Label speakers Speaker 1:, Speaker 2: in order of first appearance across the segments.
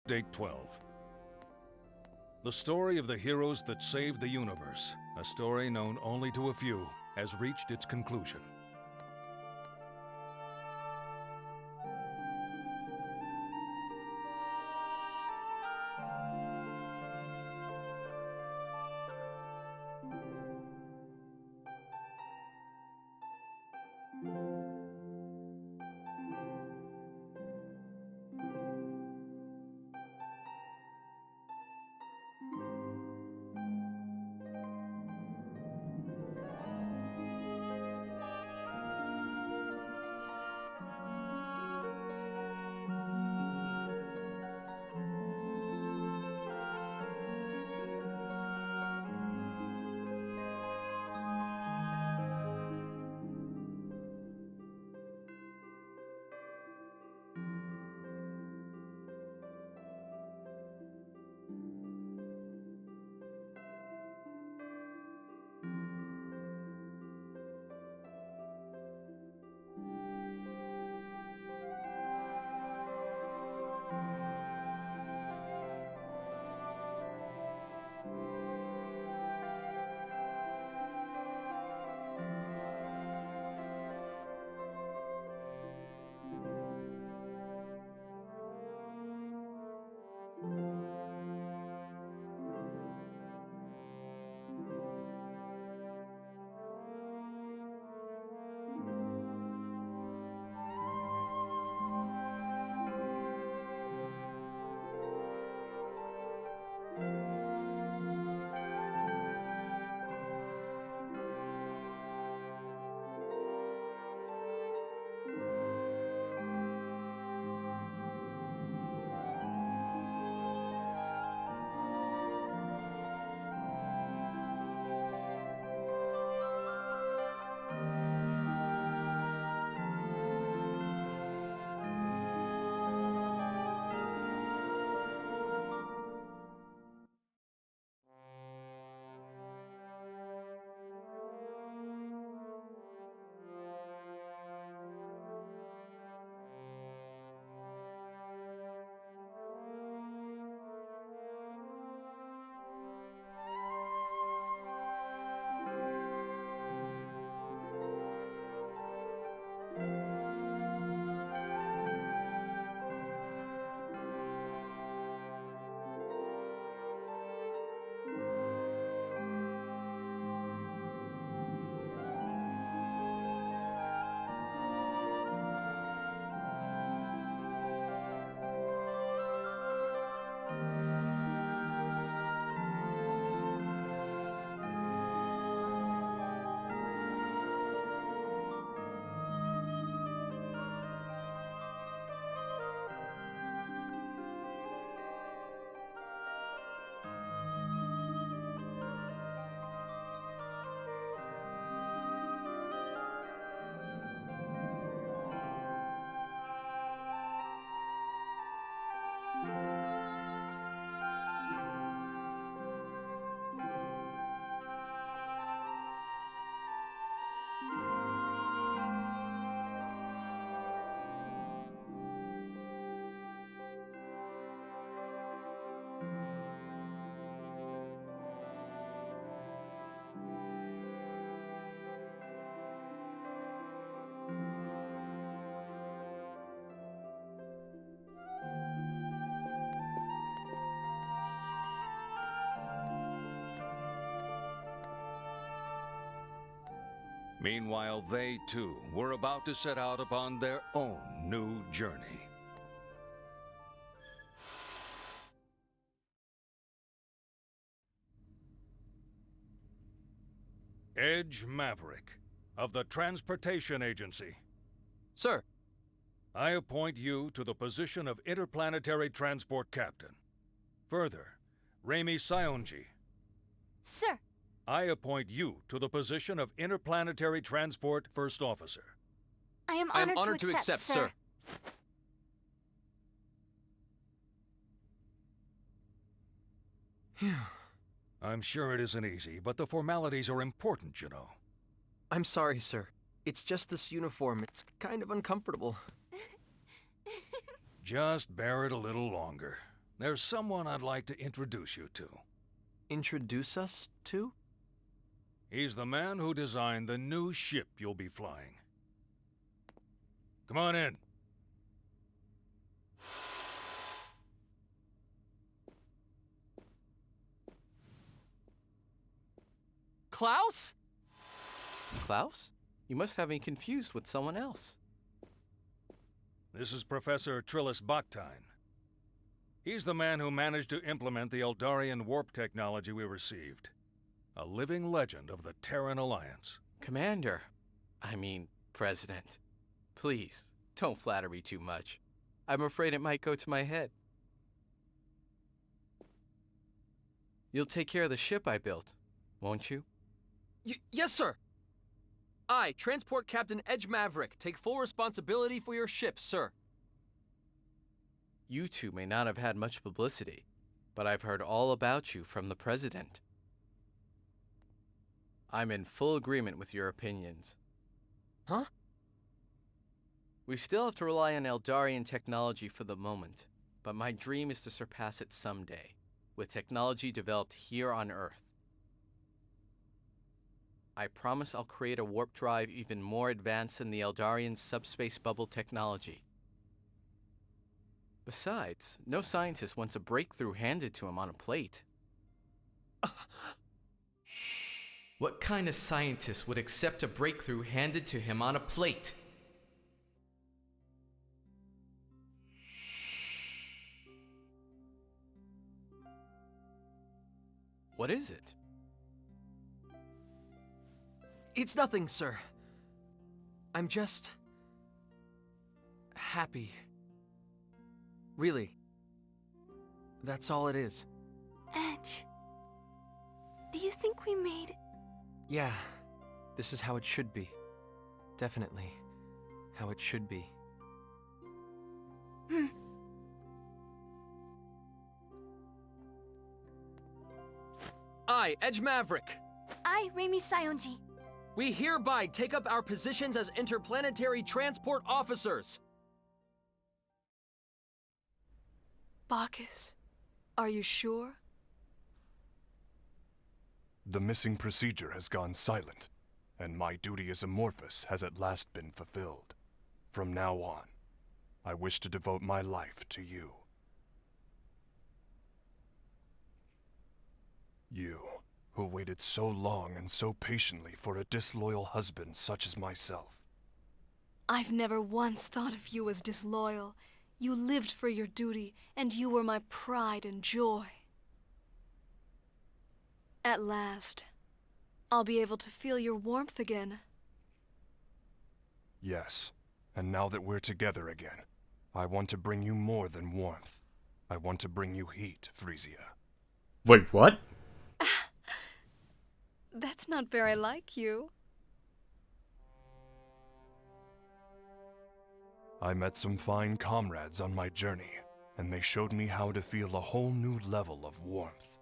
Speaker 1: Date 12. The story of the heroes that saved the universe, a story known only to a few, has reached its conclusion. Meanwhile, they too were about to set out upon their own new journey. Edge Maverick, of the Transportation Agency.
Speaker 2: Sir.
Speaker 1: I appoint you to the position of Interplanetary Transport Captain. Further, Raimi Sionji.
Speaker 3: Sir.
Speaker 1: I appoint you to the position of Interplanetary Transport First Officer.
Speaker 3: I am honored to accept, sir.
Speaker 1: I'm sure it isn't easy, but the formalities are important, you know.
Speaker 2: I'm sorry, sir. It's just this uniform. It's kind of uncomfortable.
Speaker 1: Just bear it a little longer. There's someone I'd like to introduce you to.
Speaker 2: Introduce us to?
Speaker 1: He's the man who designed the new ship you'll be flying. Come on in.
Speaker 2: Klaus? Klaus? You must have me confused with someone else.
Speaker 1: This is Professor Trillis Backtine. He's the man who managed to implement the Eldarian warp technology we received. A living legend of the Terran Alliance.
Speaker 2: Commander. President. Please, don't flatter me too much. I'm afraid it might go to my head. You'll take care of the ship I built, won't you?
Speaker 4: Yes, sir! I, Transport Captain Edge Maverick, take full responsibility for your ship, sir.
Speaker 2: You two may not have had much publicity, but I've heard all about you from the President. I'm in full agreement with your opinions.
Speaker 4: Huh?
Speaker 2: We still have to rely on Eldarian technology for the moment, but my dream is to surpass it someday, with technology developed here on Earth. I promise I'll create a warp drive even more advanced than the Eldarian subspace bubble technology. Besides, no scientist wants a breakthrough handed to him on a plate. What kind of scientist would accept a breakthrough handed to him on a plate? What is it?
Speaker 4: It's nothing, sir. I'm just... happy. Really. That's all it is.
Speaker 3: Edge, do you think we made...
Speaker 4: Yeah, this is how it should be. Definitely how it should be. I, Edge Maverick.
Speaker 3: I, Reimi Sayonji.
Speaker 4: We hereby take up our positions as interplanetary transport officers.
Speaker 5: Bacchus, are you sure?
Speaker 6: The missing procedure has gone silent, and my duty as Amorphous has at last been fulfilled. From now on, I wish to devote my life to you. You, who waited so long and so patiently for a disloyal husband such as myself.
Speaker 5: I've never once thought of you as disloyal. You lived for your duty, and you were my pride and joy. At last, I'll be able to feel your warmth again.
Speaker 6: Yes, and now that we're together again, I want to bring you more than warmth. I want to bring you heat, Frisia.
Speaker 7: Wait, what?
Speaker 5: That's not very like you.
Speaker 6: I met some fine comrades on my journey, and they showed me how to feel a whole new level of warmth.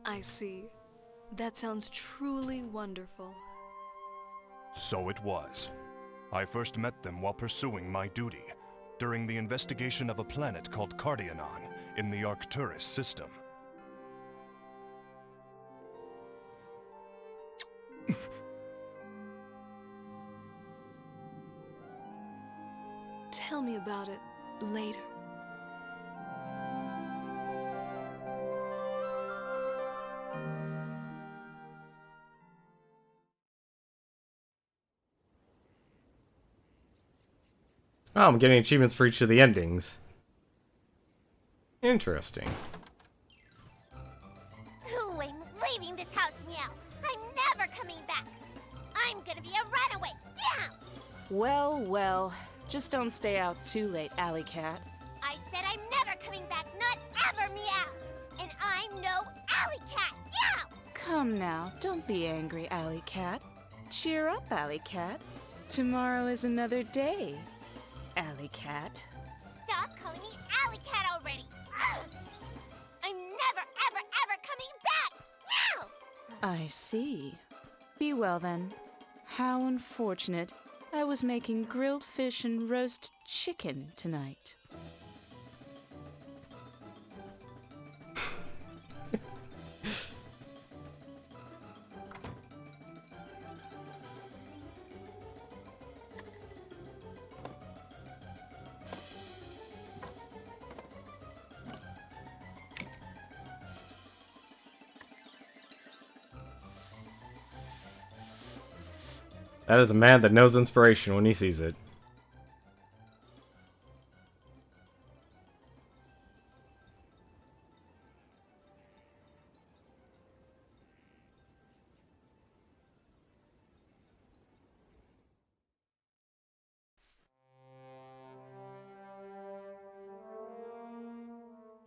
Speaker 5: I see. That sounds truly wonderful.
Speaker 6: So it was. I first met them while pursuing my duty, during the investigation of a planet called Cardianon in the Arcturus system.
Speaker 5: Tell me about it later.
Speaker 7: Oh, I'm getting achievements for each of the endings. Interesting.
Speaker 8: Ooh, I'm leaving this house, meow. I'm never coming back. I'm gonna be a runaway, meow.
Speaker 9: Well, well. Just don't stay out too late, Alley Cat.
Speaker 8: I said I'm never coming back, not ever, meow. And I'm no alley cat, meow.
Speaker 9: Come now, don't be angry, Alley Cat. Cheer up, Alley Cat. Tomorrow is another day, Alley Cat.
Speaker 8: Stop calling me alley cat already. Ugh. I'm never, ever, ever coming back, meow.
Speaker 9: I see. Be well then. How unfortunate. I was making grilled fish and roast chicken tonight.
Speaker 7: That is a man that knows inspiration when he sees it.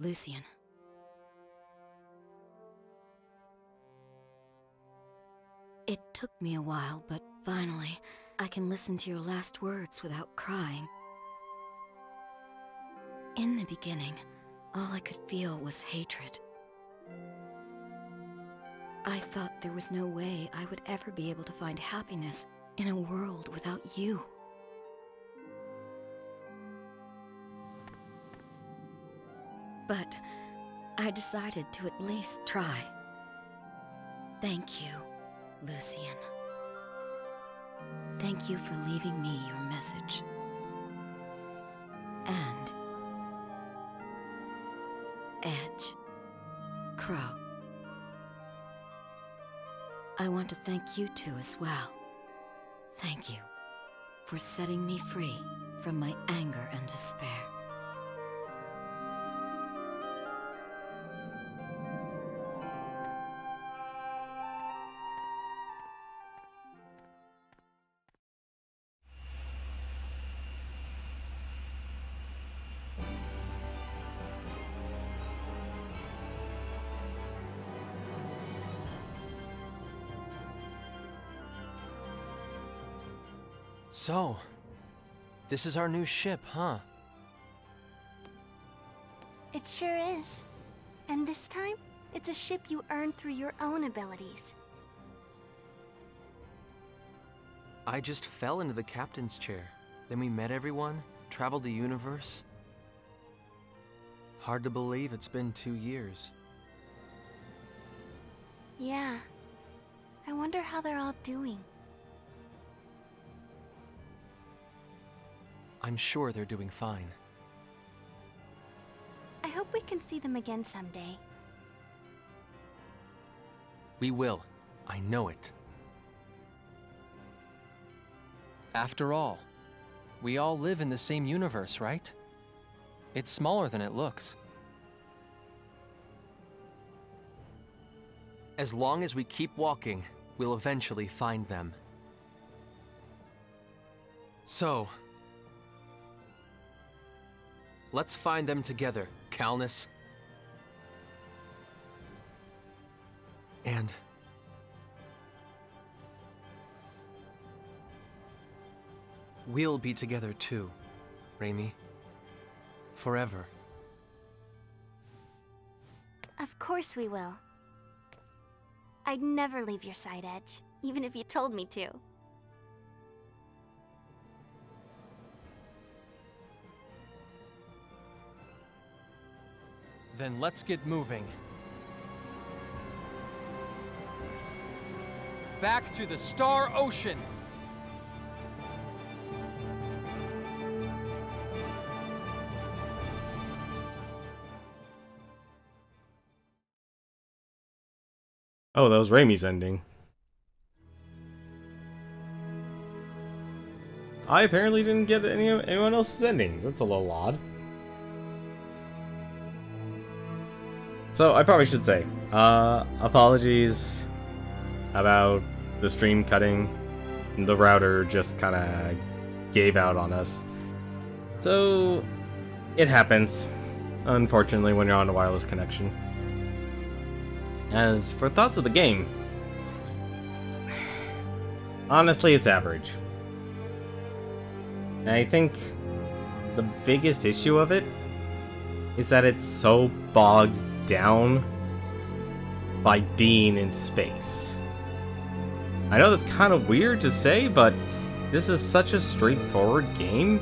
Speaker 3: Lucian. It took me a while, but finally, I can listen to your last words without crying. In the beginning, all I could feel was hatred. I thought there was no way I would ever be able to find happiness in a world without you. But I decided to at least try. Thank you, Lucian. Thank you for leaving me your message. And Edge, Crow. I want to thank you too as well. Thank you for setting me free from my anger and despair.
Speaker 4: So, this is our new ship, huh?
Speaker 8: It sure is. And this time, it's a ship you earned through your own abilities.
Speaker 4: I just fell into the captain's chair. Then we met everyone, traveled the universe. Hard to believe it's been 2 years.
Speaker 8: Yeah. I wonder how they're all doing.
Speaker 4: I'm sure they're doing fine.
Speaker 8: I hope we can see them again someday.
Speaker 4: We will. I know it. After all, we all live in the same universe, right? It's smaller than it looks. As long as we keep walking, we'll eventually find them. So, let's find them together, Calnus. And we'll be together too, Raimi. Forever.
Speaker 8: Of course we will. I'd never leave your side, Edge, even if you told me to.
Speaker 4: Then let's get moving. Back to the Star Ocean!
Speaker 7: Oh, that was Raimi's ending. I apparently didn't get anyone else's endings. That's a little odd. So, I probably should say, apologies about the stream cutting. The router just kind of gave out on us. So, it happens, unfortunately, when you're on a wireless connection. As for thoughts of the game, honestly, it's average. And I think the biggest issue of it is that it's so bogged down by being in space. I know that's kind of weird to say, but this is such a straightforward game.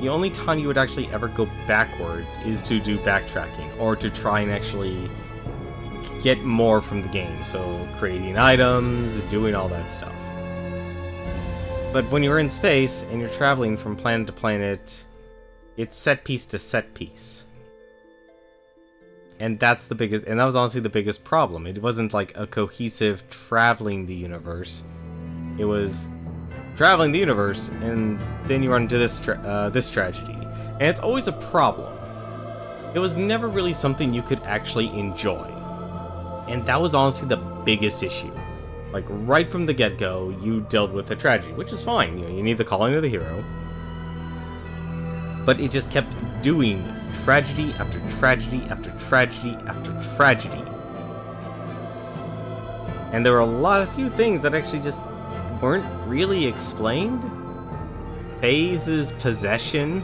Speaker 7: The only time you would actually ever go backwards is to do backtracking, or to try and actually get more from the game, so creating items, doing all that stuff. But when you're in space, and you're traveling from planet to planet, it's set piece to set piece. And that's the biggest, and that was honestly the biggest problem. It wasn't like a cohesive traveling the universe. It was traveling the universe, and then you run into this tragedy. And it's always a problem. It was never really something you could actually enjoy. And that was honestly the biggest issue. Like, right from the get-go, you dealt with a tragedy, which is fine. You know, you need the calling of the hero. But it just kept doing tragedy after tragedy after tragedy after tragedy. And there were a few things that actually just weren't really explained. Faye's possession